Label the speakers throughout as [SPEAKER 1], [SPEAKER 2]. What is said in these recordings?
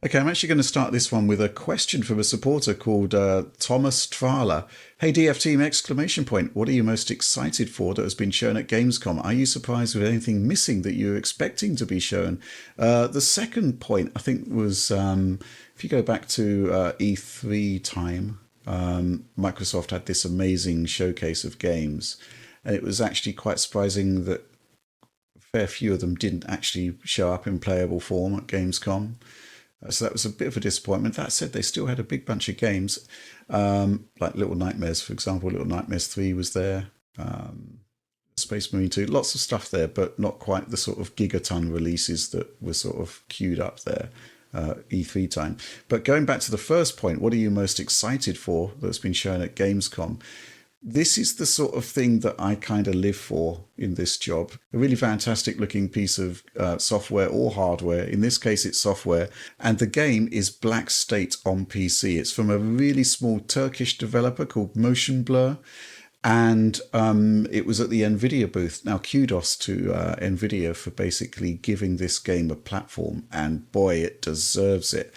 [SPEAKER 1] Okay, I'm actually going to start this one with a question from a supporter called Thomas Trala. Hey, DF team! Exclamation point! What are you most excited for that has been shown at Gamescom? Are you surprised with anything missing that you're expecting to be shown? The second point, I think, was if you go back to E3 time, Microsoft had this amazing showcase of games, and it was actually quite surprising that a fair few of them didn't actually show up in playable form at Gamescom. So that was a bit of a disappointment. That said, they still had a big bunch of games, like Little Nightmares, for example. Little Nightmares 3 was there, Space Marine 2, lots of stuff there, but not quite the sort of gigaton releases that were sort of queued up there, E3 time. But going back to the first point, what are you most excited for that's been shown at Gamescom? This is the sort of thing that I kind of live for in this job. A really fantastic looking piece of software or hardware. In this case, it's software. And the game is Black State on PC. It's from a really small Turkish developer called Motion Blur. And it was at the NVIDIA booth. Now, kudos to NVIDIA for basically giving this game a platform. And boy, it deserves it.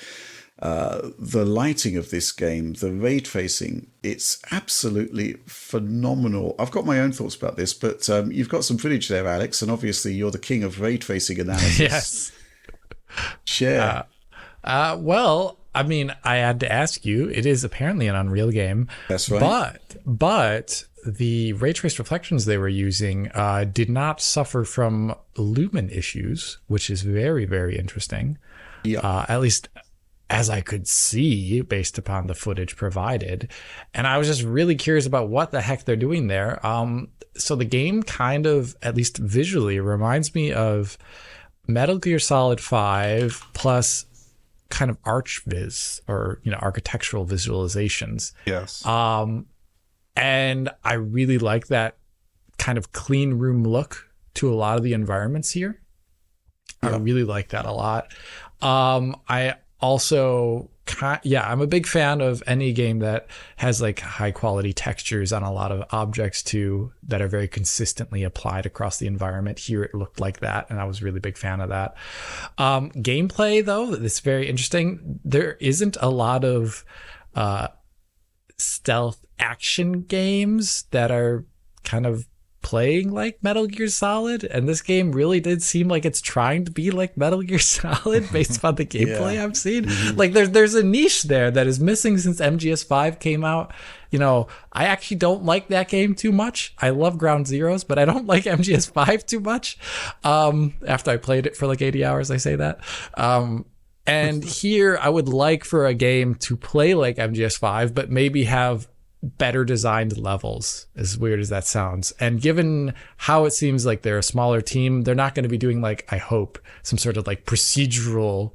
[SPEAKER 1] The lighting of this game, the ray tracing, it's absolutely phenomenal. I've got my own thoughts about this, but you've got some footage there, Alex, and obviously you're the king of ray tracing analysis.
[SPEAKER 2] Yes.
[SPEAKER 1] Share.
[SPEAKER 2] Well, I mean, I had to ask you, it is apparently an Unreal game.
[SPEAKER 1] That's right.
[SPEAKER 2] But the ray trace reflections they were using did not suffer from lumen issues, which is very, very interesting.
[SPEAKER 1] Yeah.
[SPEAKER 2] At least as I could see based upon the footage provided. And I was just really curious about what the heck they're doing there. So the game kind of, at least visually, reminds me of Metal Gear Solid 5 plus kind of ArchViz, or, you know, architectural visualizations.
[SPEAKER 3] Yes.
[SPEAKER 2] And I really like that kind of clean room look to a lot of the environments here. I really like that a lot. I also, I'm a big fan of any game that has like high quality textures on a lot of objects too, that are very consistently applied across the environment. Here it looked like that, and I was a really big fan of that. Gameplay though, it's very interesting. There isn't a lot of stealth action games that are kind of playing like Metal Gear Solid, and this game really did seem like it's trying to be like Metal Gear Solid based upon the gameplay I've seen. Like there's a niche there that is missing since MGS5 came out. You know, I actually don't like that game too much. I love Ground Zeroes, but I don't like MGS5 too much. After I played it for like 80 hours, I say that. And here I would like for a game to play like MGS5, but maybe have better designed levels, as weird as that sounds. And given how it seems like they're a smaller team, they're not going to be doing, like, I hope, some sort of like procedural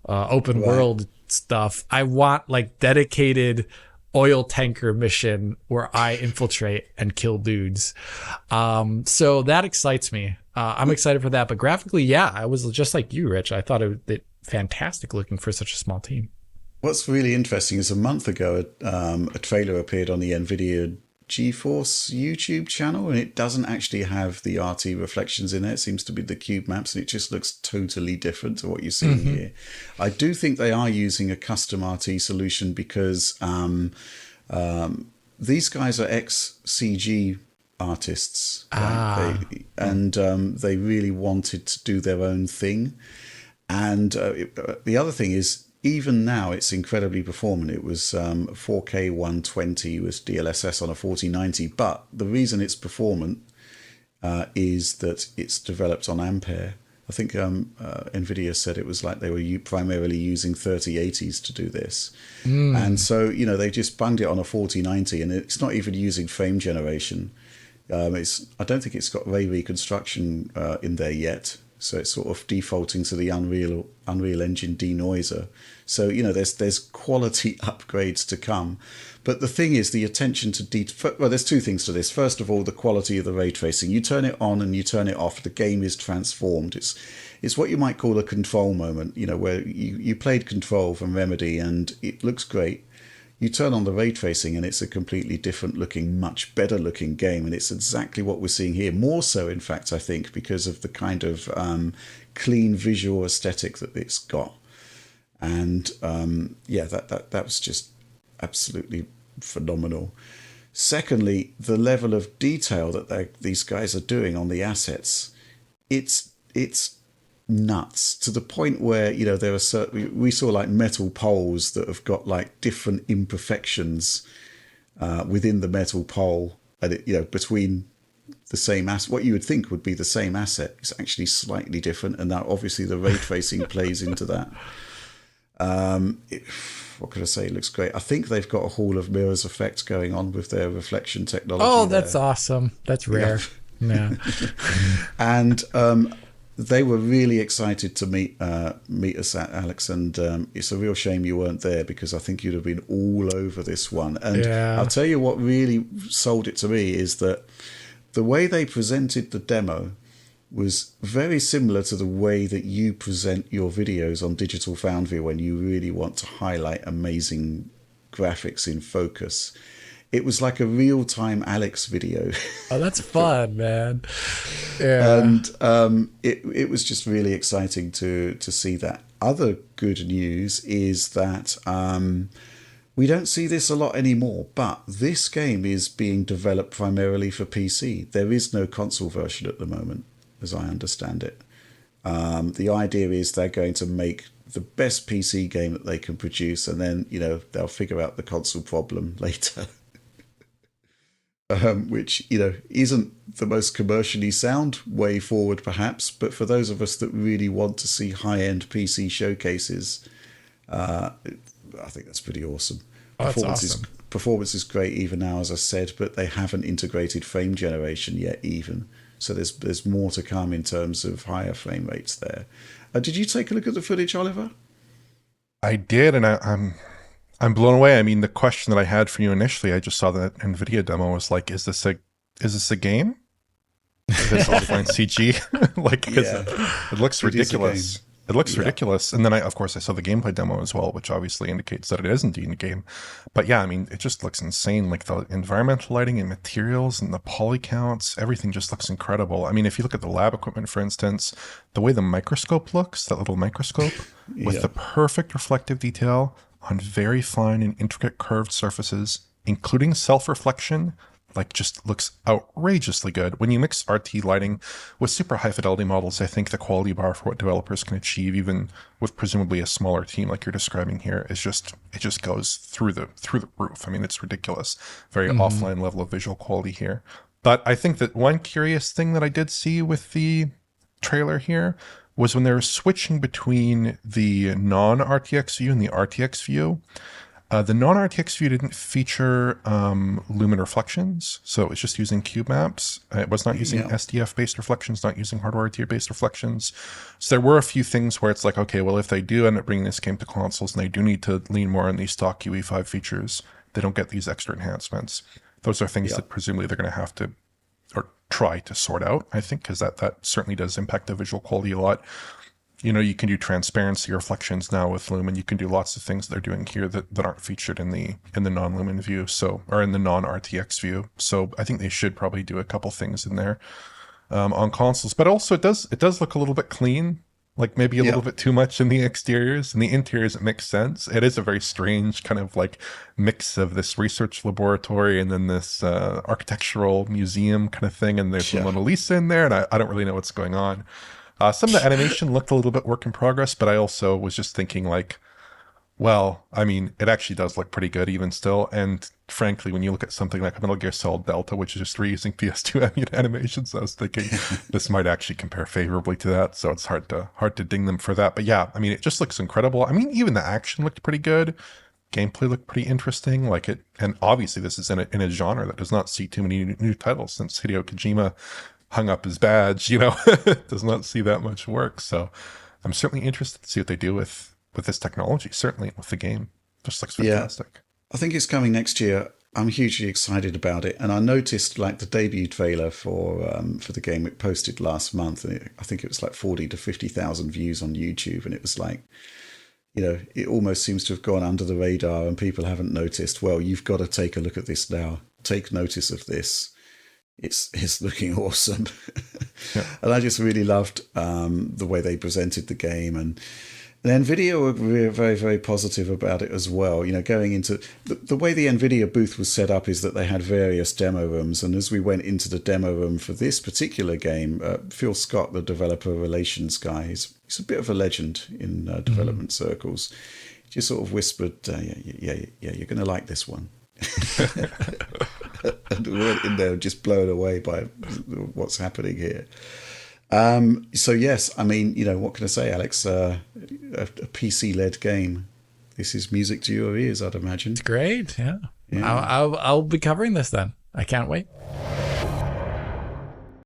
[SPEAKER 2] open world stuff. I want like dedicated oil tanker mission where I infiltrate and kill dudes. So that excites me. I'm excited for that. But graphically, I was just like you, Rich. I thought it fantastic looking for such a small team.
[SPEAKER 1] What's really interesting is a month ago, a trailer appeared on the NVIDIA GeForce YouTube channel, and it doesn't actually have the RT reflections in it. It seems to be the cube maps, and it just looks totally different to what you're seeing here. I do think they are using a custom RT solution because these guys are ex-CG artists, right? They really wanted to do their own thing. And the other thing is, even now, it's incredibly performant. It was 4K 120 with DLSS on a 4090. But the reason it's performant is that it's developed on Ampere. I think NVIDIA said it was like they were primarily using 3080s to do this. And so, you know, they just bunged it on a 4090, and it's not even using frame generation. I don't think it's got ray reconstruction in there yet. So it's sort of defaulting to the Unreal Engine denoiser. So, you know, there's quality upgrades to come. But the thing is, the attention to detail. Well, there's two things to this. First of all, the quality of the ray tracing. You turn it on and you turn it off, the game is transformed. It's what you might call a control moment, you know, where you played Control from Remedy and it looks great. You turn on the ray tracing and it's a completely different looking, much better looking game. And it's exactly what we're seeing here. More so, in fact, I think, because of the kind of clean visual aesthetic that it's got. And that was just absolutely phenomenal. Secondly, the level of detail that these guys are doing on the assets, it's nuts, to the point where, you know, there are certain, we saw like metal poles that have got like different imperfections within the metal pole, and it, you know, between the same asset, what you would think would be the same asset is actually slightly different, and now obviously the ray tracing plays into that. What could I say? It looks great. I think they've got a Hall of Mirrors effect going on with their reflection technology.
[SPEAKER 2] Oh, that's awesome. That's rare. Yeah.
[SPEAKER 1] And they were really excited to meet us at Alex, and it's a real shame you weren't there, because I think you'd have been all over this one. And I'll tell you what really sold it to me is that the way they presented the demo was very similar to the way that you present your videos on Digital Foundry when you really want to highlight amazing graphics in focus. It was like a real-time Alex video.
[SPEAKER 2] Oh, that's fun, man. Yeah.
[SPEAKER 1] And it was just really exciting to see that. Other good news is that we don't see this a lot anymore, but this game is being developed primarily for PC. There is no console version at the moment, as I understand it. The idea is they're going to make the best PC game that they can produce, and then, you know, they'll figure out the console problem later. Which, you know, isn't the most commercially sound way forward, perhaps, but for those of us that really want to see high-end PC showcases, I think that's pretty awesome.
[SPEAKER 2] Oh, that's awesome.
[SPEAKER 1] Performance is great even now, as I said, but they haven't integrated frame generation yet even. So there's more to come in terms of higher frame rates there. Did you take a look at the footage, Oliver?
[SPEAKER 3] I did, and I'm blown away. I mean, the question that I had for you initially, I just saw that NVIDIA demo, was like, is this a game? Is this offline CG? Like, it looks ridiculous. It looks ridiculous. And then I saw the gameplay demo as well, which obviously indicates that it is indeed a game. But yeah, I mean, it just looks insane. Like the environmental lighting and materials and the poly counts, everything just looks incredible. I mean, if you look at the lab equipment, for instance, the way the microscope looks, that little microscope with the perfect reflective detail on very fine and intricate curved surfaces, including self-reflection, like, just looks outrageously good. When you mix RT lighting with super high fidelity models, I think the quality bar for what developers can achieve, even with presumably a smaller team like you're describing here, is it just goes through the roof. I mean, it's ridiculous. Very offline level of visual quality here. But I think that one curious thing that I did see with the trailer here was when they were switching between the non-RTX view and the RTX view. The non-RTX view didn't feature lumen reflections, so it was just using cube maps. It was not using SDF-based reflections, not using hardware tier-based reflections. So there were a few things where it's like, okay, well, if they do end up bringing this game to consoles and they do need to lean more on these stock UE5 features, they don't get these extra enhancements. Those are things that presumably they're going to have to, or try to sort out, I think, because that certainly does impact the visual quality a lot. You know, you can do transparency reflections now with Lumen. You can do lots of things they're doing here that aren't featured in the non-Lumen view, or in the non-RTX view. So I think they should probably do a couple things in there on consoles. But also it does look a little bit clean, like maybe a little bit too much in the exteriors. In the interiors, it makes sense. It is a very strange kind of like mix of this research laboratory and then this architectural museum kind of thing. And there's the Mona Lisa in there, and I don't really know what's going on. Some of the animation looked a little bit work in progress, but I also was just thinking like, well, I mean, it actually does look pretty good even still. And frankly, when you look at something like Metal Gear Solid Delta, which is just reusing PS2 animations, I was thinking this might actually compare favorably to that. So it's hard to ding them for that. But yeah, I mean, it just looks incredible. I mean, even the action looked pretty good. Gameplay looked pretty interesting. Like it, and obviously this is in a genre that does not see too many new titles since Hideo Kojima hung up his badge, you know, does not see that much work. So I'm certainly interested to see what they do with this technology, certainly with the game. Just looks fantastic.
[SPEAKER 1] Yeah. I think it's coming next year. I'm hugely excited about it. And I noticed like the debut trailer for the game it posted last month. And I think it was like 40 to 50,000 views on YouTube. And it was like, you know, it almost seems to have gone under the radar and people haven't noticed. Well, you've got to take a look at this now. Take notice of this. It's looking awesome. And I just really loved the way they presented the game. And And NVIDIA were very, very positive about it as well. You know, going into the way the NVIDIA booth was set up is that they had various demo rooms. And as we went into the demo room for this particular game, Phil Scott, the developer relations guy, he's a bit of a legend in development circles. He just sort of whispered, yeah, you're going to like this one. And we went in there just blown away by what's happening here. So yes, I mean, you know, what can I say, Alex? A PC-led game. This is music to your ears, I'd imagine.
[SPEAKER 2] It's great. Yeah. I'll be covering this then. I can't wait.